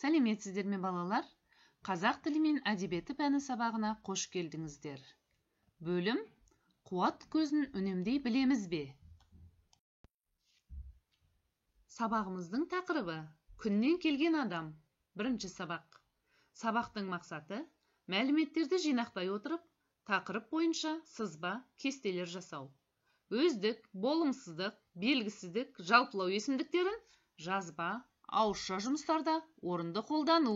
Сәлеметсіздер ме балалар? Қазақ тілі мен әдебиеті пәні сабағына қош келдіңіздер. Бөлім «Қуат көзін үнемдей білеміз бе?» Сабағымыздың тақырыбы «Күннен келген адам». Бірінші сабақ. Сабақтың мақсаты мәліметтерді жинақтай отырып, тақырып бойынша сызба, кестелер жасау. Өздік, болымсыздық, белгісіздік, жалпылау есімдіктерін жазба, ауызша жұмыстарда орынды қолдану.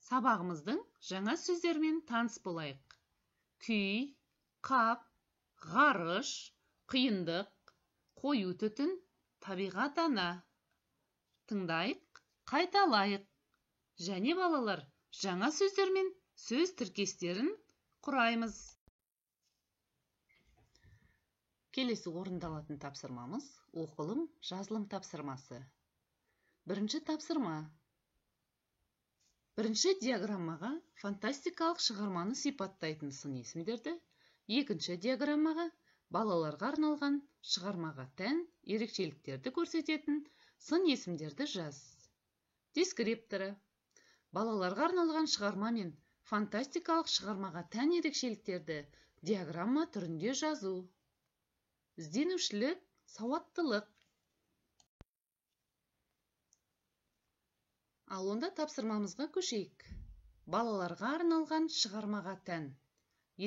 Сабағымыздың жаңа сөздермен таныс болайық. Күй, қап, ғарыш, қиындық, қою түтін, табиғат ана. Тыңдайық, қайталайық. Және балалар, жаңа сөздермен сөз тіркестерін құраймыз. Келесі орындалатын тапсырмамыз оқылым, жазылым тапсырмасы. Бірінші тапсырма. Бірінші диаграммаға фантастикалық шығарманы сипаттайтын сын есімдерді, екінші диаграммаға балаларға арналған шығармаға тән ерекшеліктерді көрсететін сын есімдерді жаз. Дескрипторы. Балаларға арналған шығарма мен фантастикалық шығармаға тән ерекшеліктерді диаграмма түрінде жазу. Ізденушілік, сауаттылық. Ал онда тапсырмамызға көшейік. Балаларға арналған шығармаға тән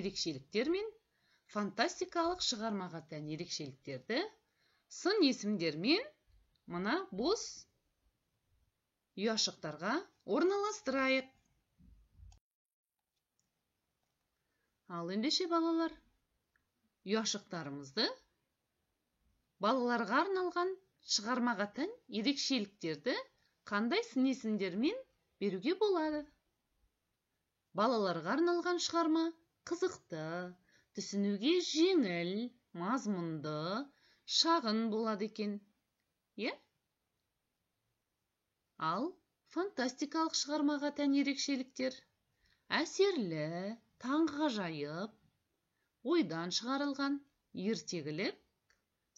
ерекшеліктер мен фантастикалық шығармаға тән ерекшеліктерді сын есімдермен мына бос ұяшықтарға орналастырайық. Ал ендеше балалар, ұяшықтарымызды балаларға арналған шығармаға тән ерекшеліктерді қандай сын есімдермен беруге болады? Балаларға арналған шығарма қызықты, түсінуге жеңіл, мазмұнды, шағын болады екен. Ал фантастикалық шығармаға тән ерекшеліктер әсерлі, таңғажайып, ойдан шығарылған, ертегілік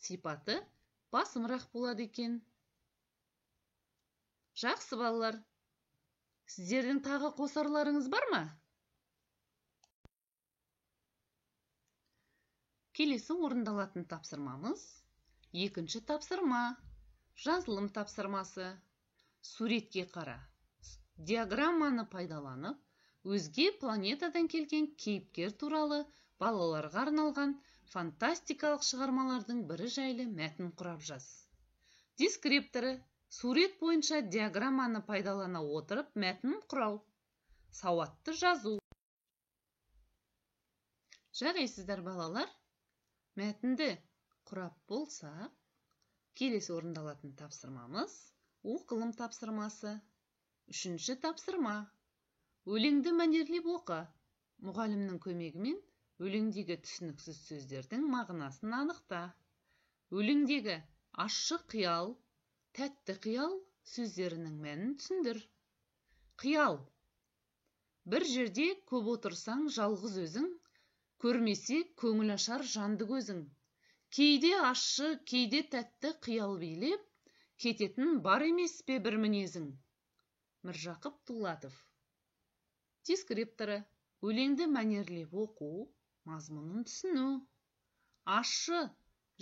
сипаты басымырақ болады екен. Жақсы балалар, сіздердің тағы қосарларыңыз бар ма? Келесі орындалатын тапсырмамыз екінші тапсырма, жазылым тапсырмасы. Суретке қара. Диаграмманы пайдаланып, өзге планетадан келген кейіпкер туралы балаларға арналған фантастикалық шығармалардың бірі жайлы мәтін құрап жаз. Дескрипторы. Сурет бойынша диаграмманы пайдалана отырып мәтін құрау. Сауатты жазу. Жарайсыздар балалар. Мәтінді құрап болса, келесі орындалатын тапсырмамыз оқылым тапсырмасы. Үшінші тапсырма. Өлеңді мәнерлеп оқы. Мұғалімнің көмегімен өлеңдегі түсініксіз сөздердің мағынасын анықта. Өлеңдегі ащы қиял, тәтті қиял сөздерінің мәнін түсіндір. Қиял. Бір жерде көп отырсаң жалғыз өзің, көрмесе көңіл ашар жанды көзің. Кейде ащы, кейде тәтті қиял билеп, кететін бар емес пе бір мінезің. Міржақып Дулатов. Дескрипторы. Өлеңді мәнерлеп оқу, мазмұнын түсіну. Ащы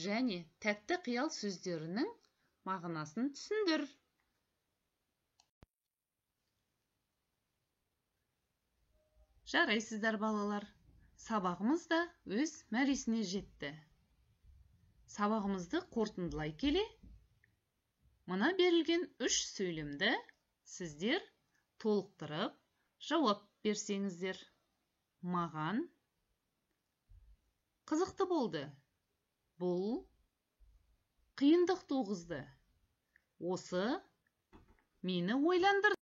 және тәтті қиял сөздерінің мағынасын түсіндір. Жарайсыздар балалар. Сабағымыз да өз мәресіне жетті. Сабағымызды қорытындылай келе, мына берілген 3 сөйлемді сіздер толықтырып, жауап берсеңіздер. Маған қызықты болды. Бұл қиындық туғызды. Осы мені ойландырды.